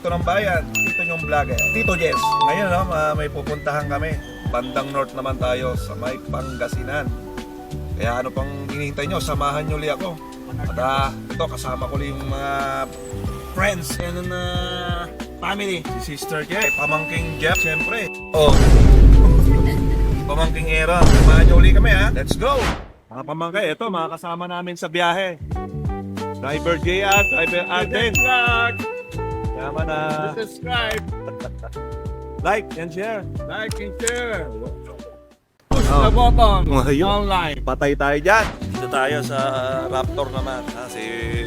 Tito ng Bayan, Tito Nyong Vlogger, Tito Jess. Ngayon no, may pupuntahan kami. Bandang north naman tayo sa may Pangasinan. Kaya ano pang hinihintay nyo, samahan nyo li ako. At ito, kasama ko li yung mga friends and family. Si Sister Jeff, Pamangking Jeff, syempre. Oh, Pamangking Era, samahan nyo uli kami ha. Let's go! Mga pamangkay, ito mga kasama namin sa biyahe. Driver JR, Driver Arden. Yaman na. Subscribe, Like and share. like and share. Push the button. Online. Patay tayo dyan. Dito tayo sa Raptor naman. Si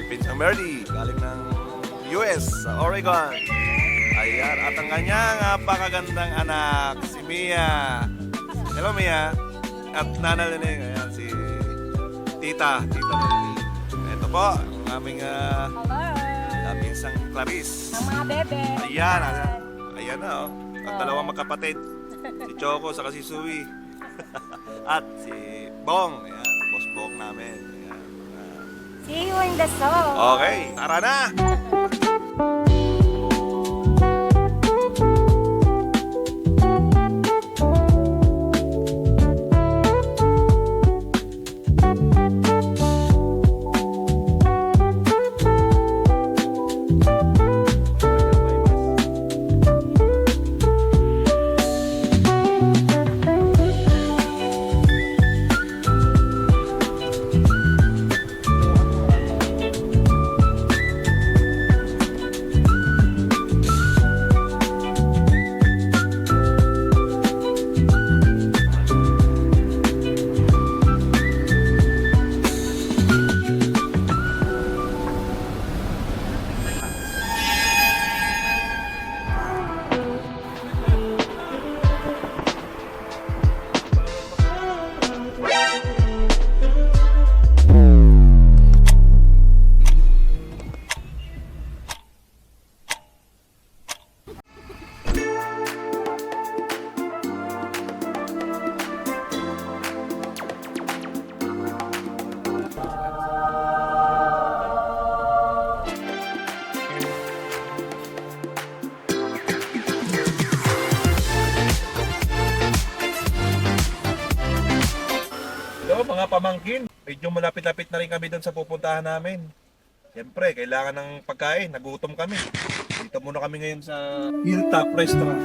Pinsang Merly, galing ng US, sa Oregon. Ayan, at ang kanyang napakagandang anak, si Mia. Hello Mia. At nanalinig, ayan, si Tita Merly. Ito po, ang aming Pinsang Clarice. Ang mga bebe. Ayan, ayan na oh. At dalawang magkapatid. Si Choco sa si Sui. At si Bong. Ayan, boss Bong namin. Ayan. See you in the song. Okay, tara na! Hello mga pamangkin, medyo malapit-lapit na rin kami doon sa pupuntahan namin. Siyempre, kailangan ng pagkain, nagutom kami. Dito muna kami ngayon sa Hilltop Restaurant.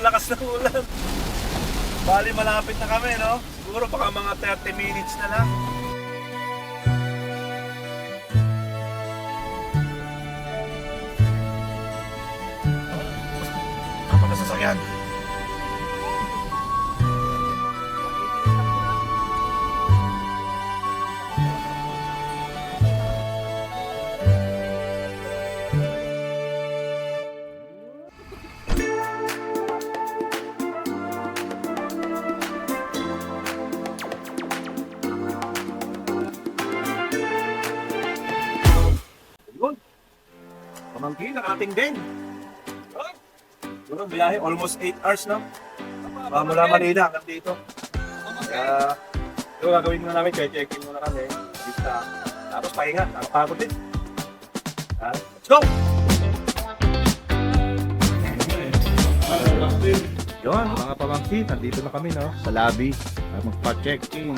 Lakas ng ulan. Bali malapit na kami, no? Siguro baka mga 30 minutes na lang. Kapag nasasakyan. Pamangkin, nakating din. Siguro biyahe, almost 8 hours na. Mula Manila hanggang dito. Kaya, ito gagawin muna namin, check-in muna kami. Lista. Tapos pahinga, nakapagod din. Let's go! Yun, mga pamangkin, nandito na kami, no? Sa lobby. Magpa-check-in.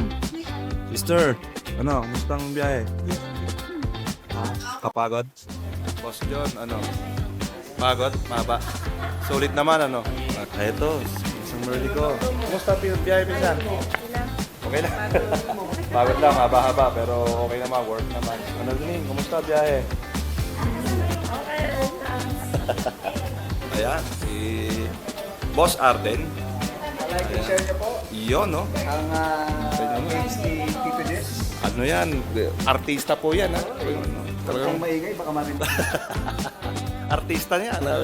Sister, ano, kumusta ang biyahe? Kapagod? Boss John, ano? Pagod? Maba? Sulit naman, ano? At ito, isang Merly ko. Kumusta yung biyahe minsan? Okay lang. Pagod lang, haba-haba, pero okay naman, work naman. Ano din, kumusta biyahe? Okay. Ayan, si Boss Arden. Like and share niyo po Yun, no? ang page ni Tito Jess. Ano yan? Artista po yan, ha? Kung maingay, baka marinig. Artista niya. Ano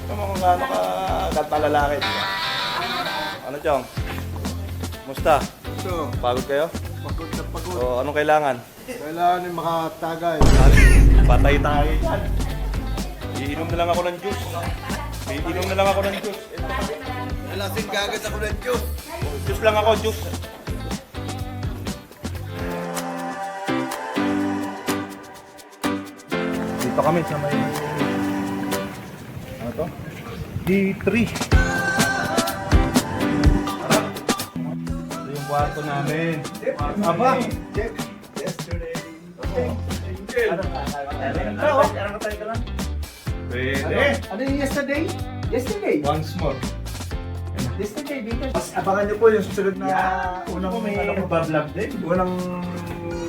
kung gaano ka ganda lalaki. Ano, Chong? Musta? So, Pagod kayo? Pagod na pagod. So, anong kailangan? Kailangan yung makatagay. Patay tayo dyan. Iinom na lang ako ng juice. Iinom na lang ako ng juice. Alasing gagat ako ng Diyos. Juice lang ako, juice. Dito kami sa may... Ano to? D3. Harap. Ito yung kwarto namin. Aba! Pwede. Ano yung yesterday? Yesterday. Once more. Yesterday dito. Abangan niyo po yung susunod na unang bablog din. unang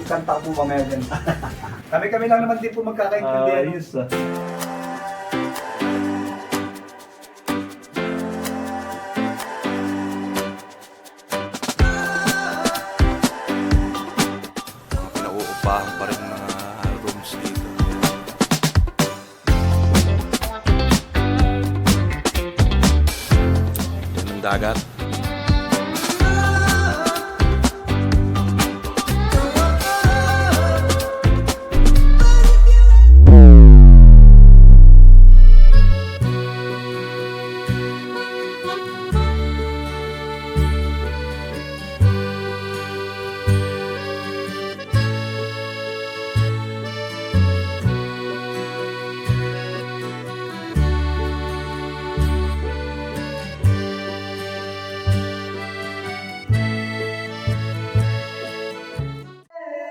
kanta po mamaya dyan. Kami lang naman din po magkakaintindihan. Ayos ah. Pinauupahan pa rin mga rooms dito. Yan ang dagat.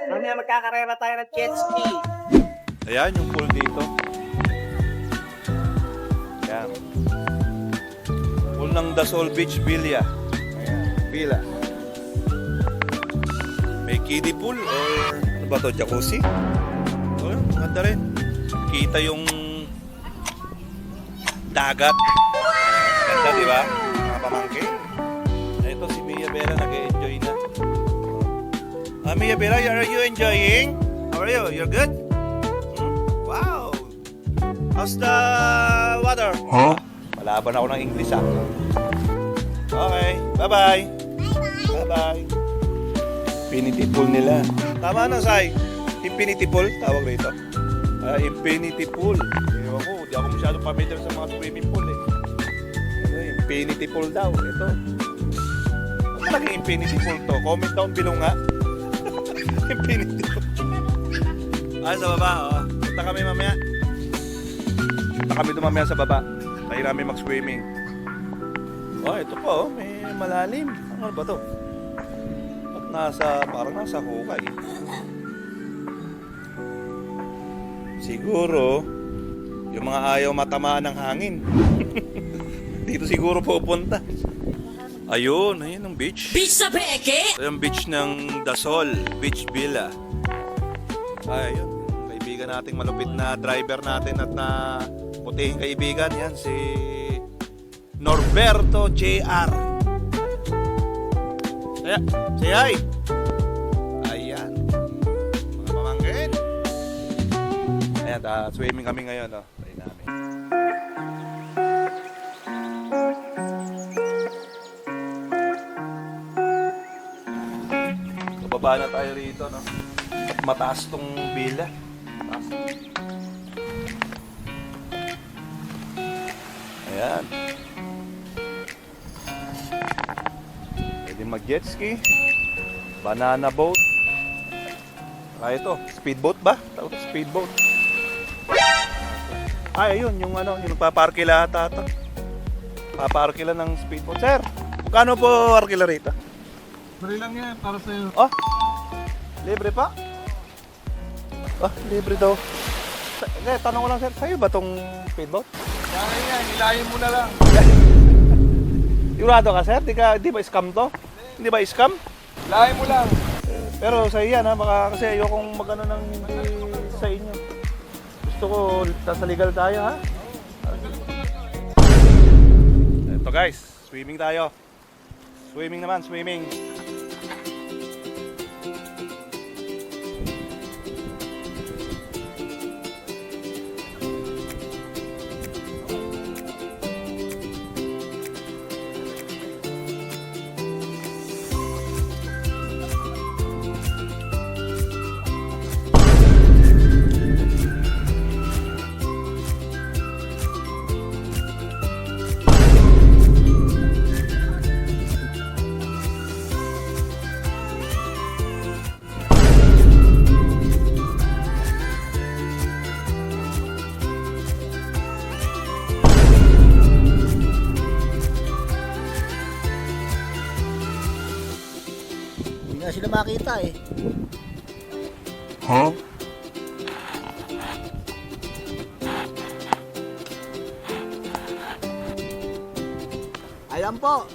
Mamaya magkakarera tayo ng jet ski. Ayan yung pool dito. Ayan. Pool ng Dasol Beach Villa. Ayan, Villa. May kiddie pool or ano ba to, jacuzzi? Oh, maganda rin. Kita yung dagat. Ganda, di ba? Mga pamangkin. Ito si Mia Bella nag-enjoy na. Mia Bella, are you enjoying? How are you? You're good? Wow! How's the water? Huh? Malaban ako ng English ah. Okay, bye-bye. Bye-bye. Infinity pool nila. Tama na, Sai. Infinity pool, tawag rito. Infinity pool. Ewan ko, di ako masyadong familiar sa mga swimming pool eh. Infinity pool daw, ito. Ano talagang infinity pool to? Comment down below nga. Infinity pool. Sa baba, oh. Punta kami mamaya. Punta kami doon mamaya sa baba. Tayo namin mag-swimming. Oh, ito po, oh. May malalim. Ano ba to? At parang nasa hukay. Siguro, yung mga ayaw matamaan ng hangin. Dito siguro pupunta. Ayun ang beach. Beach sa Beke! Ito yung beach ng Dasol, Beach Villa. Ayun, kaibigan nating malupit na driver natin at na putihing kaibigan. Yan, si Norberto JR. Say hi! Ayan, mga pamangkin. Ayan, swimming kami ngayon. Oh. Tayo namin. Baba na tayo rito, no? At mataas tong villa. Mataas. Ayan. Pwede mag-jet ski. Banana boat. Kaya ito, speedboat ba? Tawag ito, speedboat. Ay, ayun, yung nagpaparkila ata ito. Paparkila ng speedboat. Sir, magkano po arkila rito? Bari lang yan, para sa'yo. Oh, libre pa? Oh, libre daw. Tanong ko lang sir, sa'yo ba tong speedboat? Kaya yan, hilahin mo na lang. Sigurado ka sir? Di ba scam to? Hindi ba scam? Hilahin mo lang. Pero sa'yo yan ha, baka kasi ayokong magano ng hindi sa inyo. Gusto ko, sa legal tayo ha. Ito guys, swimming tayo. Swimming naman, swimming. na makita eh. Ayan po.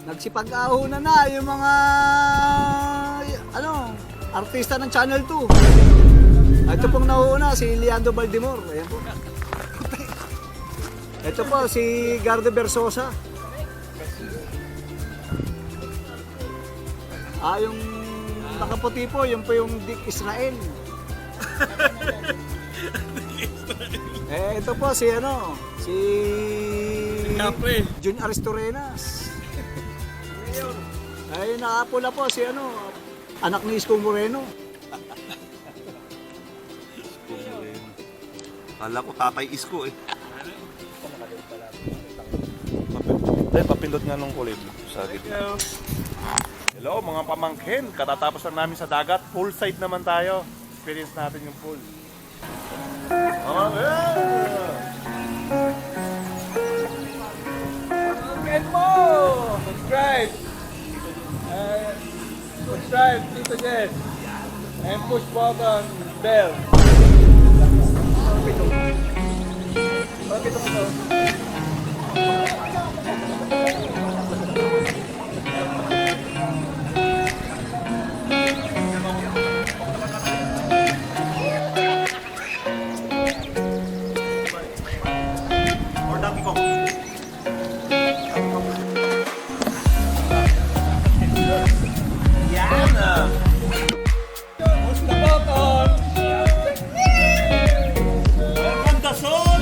Nagsipag-ahunan na yung mga artista ng Channel 2. Ito pong nauuna si Leandro Baldimor. Ayan po. Ito po si Gardo Versosa. Yung nakaputi po, yun po yung Dick Israel. Ito po si Jun Aristorenas. Nakapula po si anak ni Isko Moreno. Kala ko tatay Isko eh. Papindot nga nung kulib sa gitna. Hello mga pamangkin, katatapos lang namin sa dagat, pool side naman tayo. Experience natin yung pool. Get mo! Subscribe! Subscribe, Tito Jess. And push button, bell. Or Donkey Kong. Push the button! Welcome to Seoul!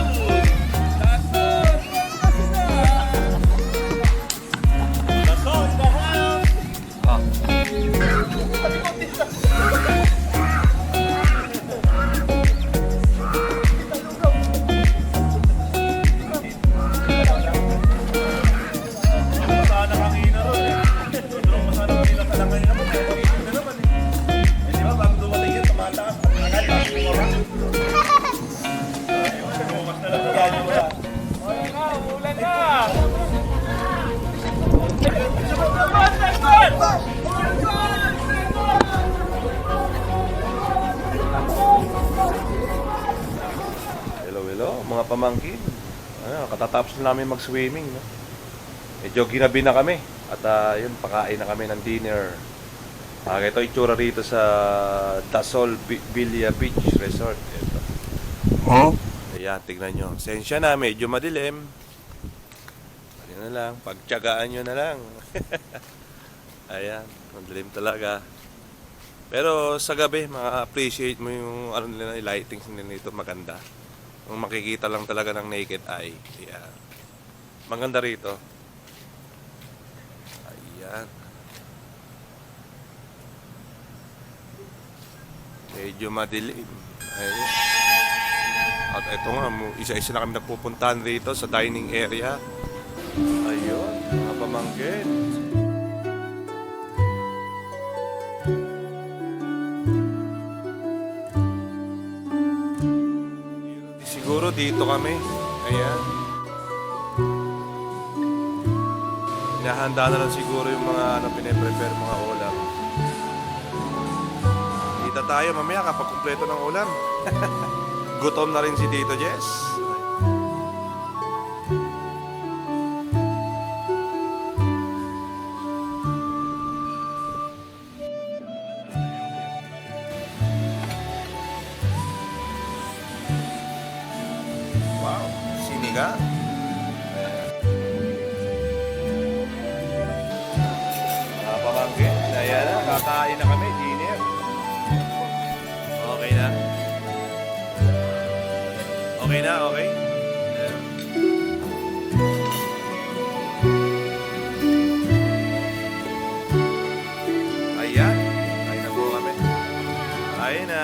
The Seoul in the house! Masana kanina ron eh. Masana kanina sa lang kanina naman eh. Dito naman eh. Di ba bago dumating yun, tumataas. Agad, bago bumakas. Bumakas na lang sa radyo wala. Ulan na! Ulan na! Hello, mga pamangkin. Katatapos na namin mag-swimming. No? Medyo ginabi na kami. At yun, pakain na kami ng dinner. Ito itsura rito sa Dasol Villa Beach Resort. Ito. Ayan, tignan nyo. Sensya na, medyo madilim. Ano na lang, pagtyagaan nyo na lang. Ayan, madilim talaga. Pero sa gabi, ma-appreciate mo yung nila, lightings nito maganda. Kung makikita lang talaga ng naked eye. Ayan. Maganda rito. Ayan. Medyo madilim. Ayan. At ito nga, isa-isa na kami nagpupuntahan rito sa dining area. Ayun, mga pamangkin. Siguro dito kami. Ayan. Hinahanda na lang siguro yung mga pine-prepare mga ulam. Kita tayo mamaya kapag kumpleto ng ulam. Gutom na rin si Tito Jess. Wow, sinigang. Mga pamangkin, ayan na, kakain na kami, dinner. Okay na? Okay na, okay? Ayan, kain na po kami. Kain na.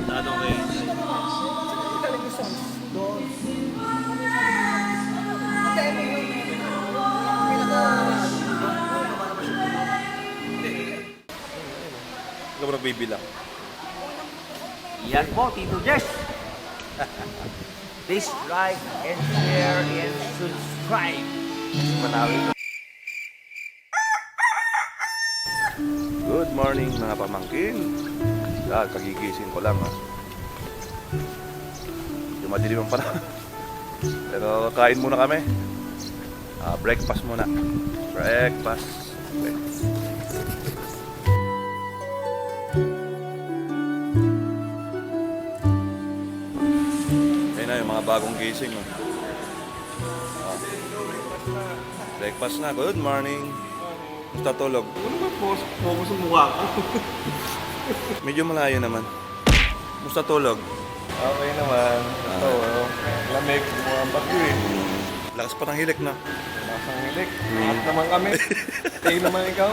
Tanong kayo. Ikaw ba nagbibilang? Yan po, Tito Jess. Please like and share and subscribe. Manawin. Good morning mga pamangkin. Kagigising ko lang ha. Madilim ang panahon. Pero kain muna kami. Breakfast muna. Breakfast. Ayun na yung mga bagong gising. Breakfast na. Good morning. Gusto tulog. Ano ba focus ang mukha ko? Medyo malayo naman. Gusto tulog. Okay naman. Ito, lamig. Mga bagyo eh. Lakas pa ng hilik na. Masang hilik. Lahat naman kami. Tayo naman ikaw.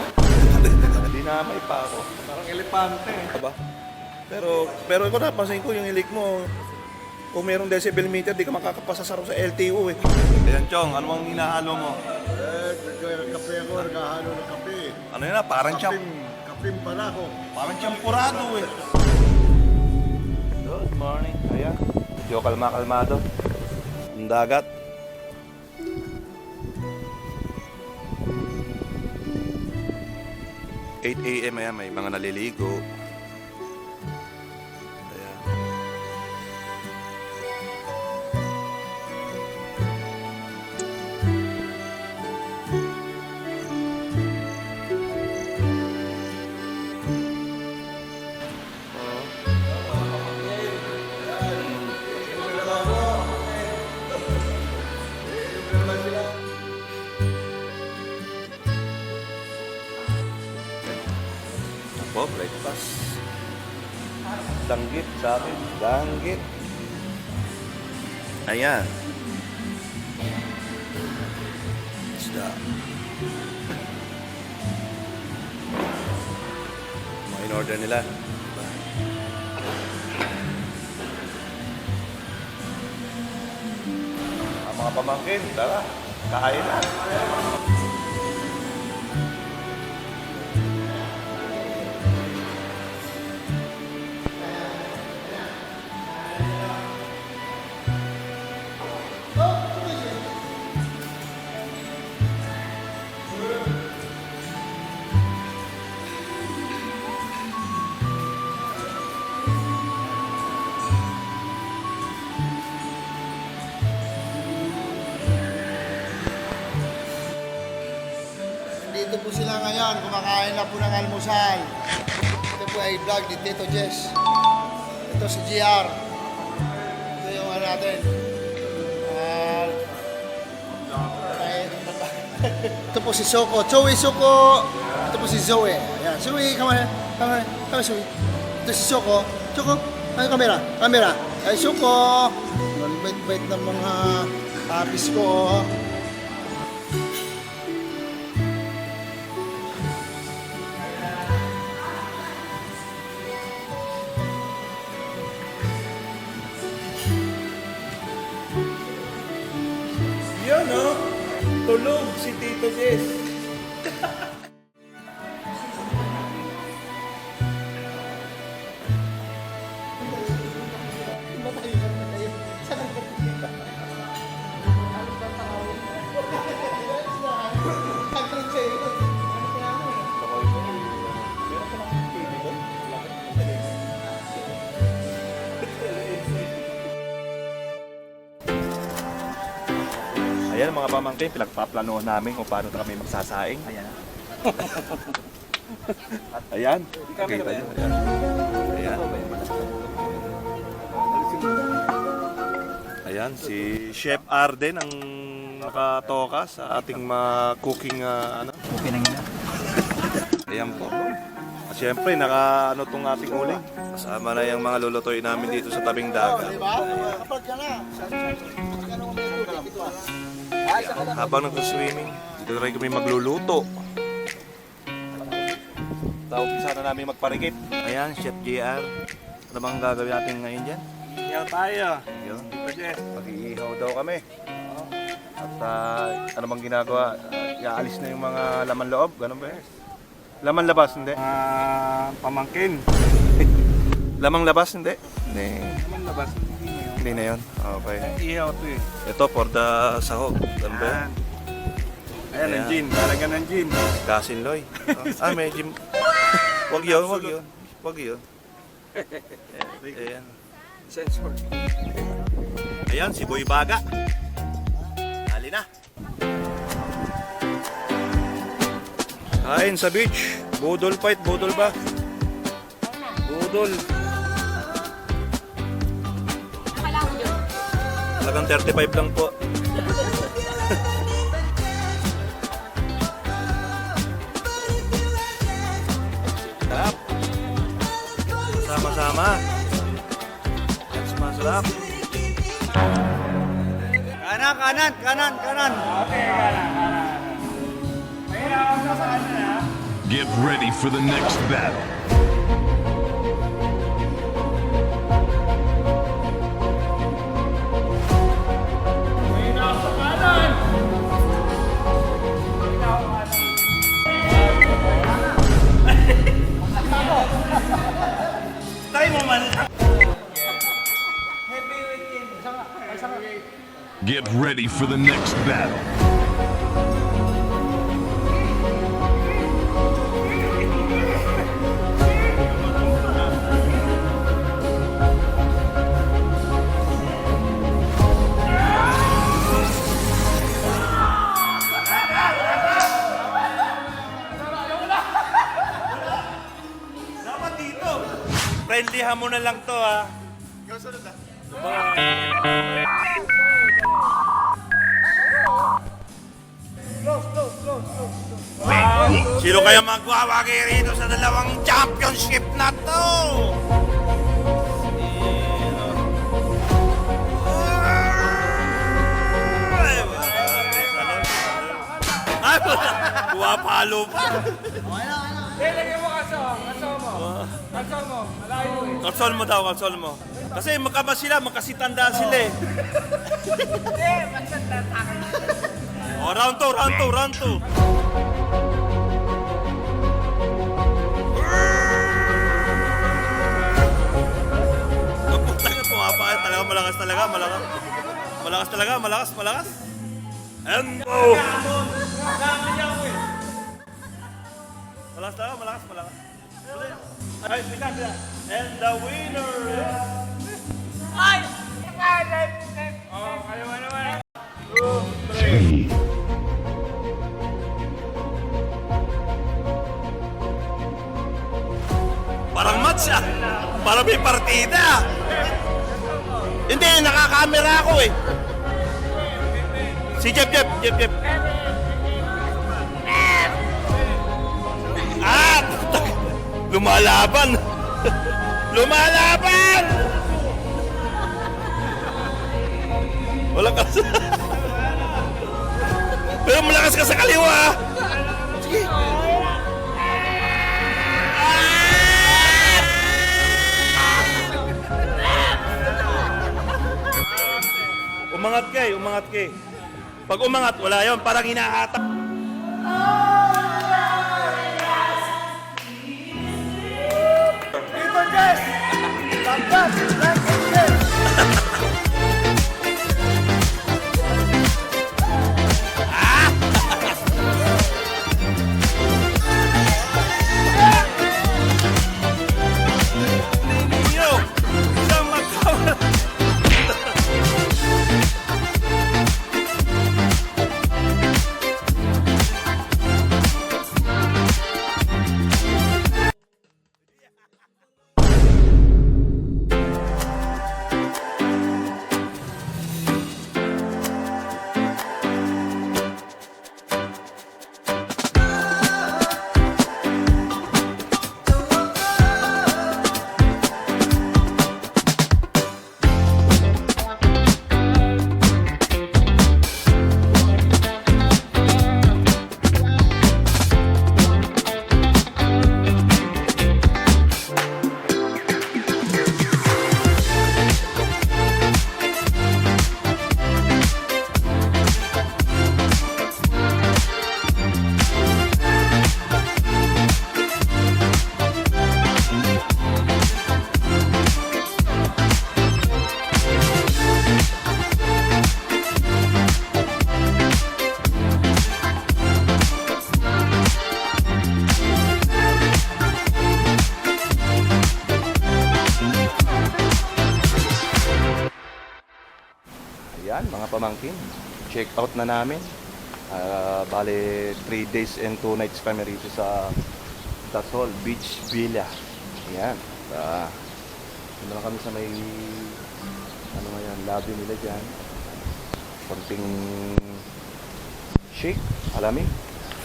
Hindi na may pa ako. Parang elepante eh. Aba? Pero ikaw napansin ko yung hilik mo. Kung mayroong decibel meter, di ka makakapasa sa LTO eh. Ayan, Chong, ano bang hinahalo mo? Kape ako, nagahalo ng kape. Ano yun na? Parang Kapim pala ako. Parang champurado eh. Good morning. Ayan. Medyo kalmado. Ang dagat. $8 a.m. Ayan, may mga naliligo. Ayan. Po, breakfast. Danggit sa akin. Danggit. Ayan. Isda. Mga in-order nila. Ang mga pamangkin, tara. Kain na. Dito po sila ngayon, kumakain na po ng almusal. Ito po ay vlog ni Tito Jess. Ito si GR. Ito yung ano natin. Ito po si Soko. Joey Soko. Ito po si Zoe. Ayan. Zoe, come Zoe. Ito si Soko. Soko, ay kamera. Ay Soko. Bait-bait ng mga puppies ko. Yan o. Tulog si Tito Jess. Ayan mga pamangkin, pinagpaplanuhan namin kung paano kami magsasaing. Ayan. Ayan. Kita nyo. Ayan. Ayan. Ayan, si Chef Arden ang nakatoka sa ating cooking ano. Okay na yun. Ayan po. At syempre, naka ano tong ating uling. Kasama na yung mga lulutuin namin dito sa tabing dagat. Diba? Kapag ka na. Habang nag-swimming, dito rin kami magluluto. Umpisa na namin magparikit. Ayan, Chef JR. Ano bang gagawin natin ngayon dyan? Iyaw tayo. Yun, Tito Jess. mag-iihaw daw kami. At ano bang ginagawa? Iaalis na yung mga laman loob, ganun ba? Laman labas, hindi? pamangkin. Lamang labas, hindi? Hindi. Naman labas, hindi na yun. Hindi na yun. Okay. Ihaw to eh. Ito, for the sahog. Ano ba? Ayan. Ayan, ang Ayan. gin. Talaga ng gin. Gasinloy. May gym. Wag yun, wag yun. Wag yun. Ayan. Sensor. Ayan, si Boy Baga. Dali na. Kain sa beach. Budol fight, budol ba? Budol. Talagang 35 lang po. Sarap. Sama-sama. Yan, sumasarap. Kanan, kanan, kanan, kanan. Get ready for the next battle. Get ready for the next battle. Dapat dito. Friendlyhan mo na lang to, ha. Sino kaya magwawagi rito sa dalawang championship na to? Ay, pumapalo pa. Lagyan mo kaso. Kaso mo. Kaso mo. Malayo eh. Kalsol mo daw, kalsol mo. Kasi magkaba sila, magkasitandaan sila eh. Oh, round 2, round 2, round 2. Pagpunta na pumapakit talaga, malakas talaga, malakas. Malakas talaga, malakas, malakas. And go! Malakas talaga, malakas, malakas. Ay, bigla, bigla. And the winner is... Oh, kaya mo naman. Parang match ah. Parang may partida. Hindi, nakakamera ako eh. Si Jeff. Ah! Lumalaban! Lumalaban! Wala ka sa... Pero malakas ka sa kaliwa! Sige! Umangat ka eh, umangat ka eh. Pag umangat, wala yun. Parang hinahatak. Dito, Jess! Lambat! Lambat, Jess! Ninyo! Isang magkawala! mga pamangkin. Check out na namin. Bale, 3 days and 2 nights kami rito sa Dasol Beach Villa. Ayan. Doon lang kami sa may ano nga yan, lobby nila dyan. Konting shake, alamig.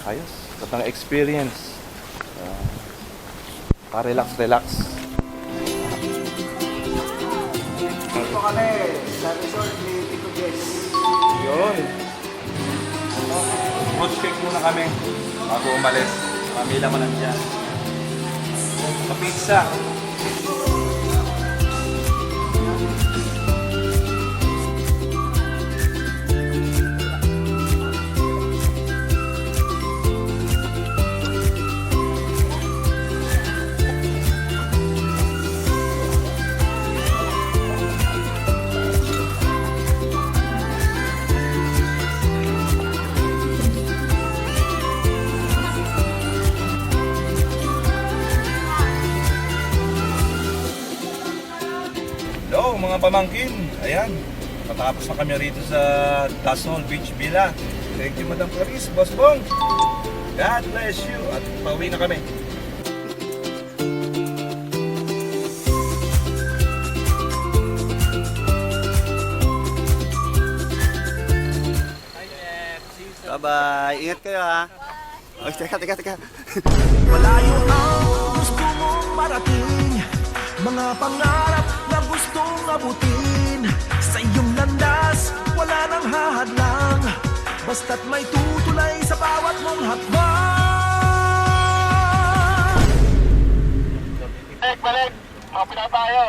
Ayos. Katang experience. Pa-relax. Dito kami sa resort ni Tito Jess. Yun. Food check muna kami bago umalis. Pamila mo lang dyan. Sa pizza. Hello mga pamangkin, ayan, matapos na kami rito sa Dasol Beach Villa. Thank you Madam Clarice, Boss Bong. God bless you at pauwi na kami. Bye-bye. Ingat kayo ha. Oy, teka. Malayo ang gusto mong marating, mga pangarap na gustong abutin. Sa iyong landas, wala nang hahadlang, basta't may tutulay sa bawat mong hakbang. Balik, mga pinatayo.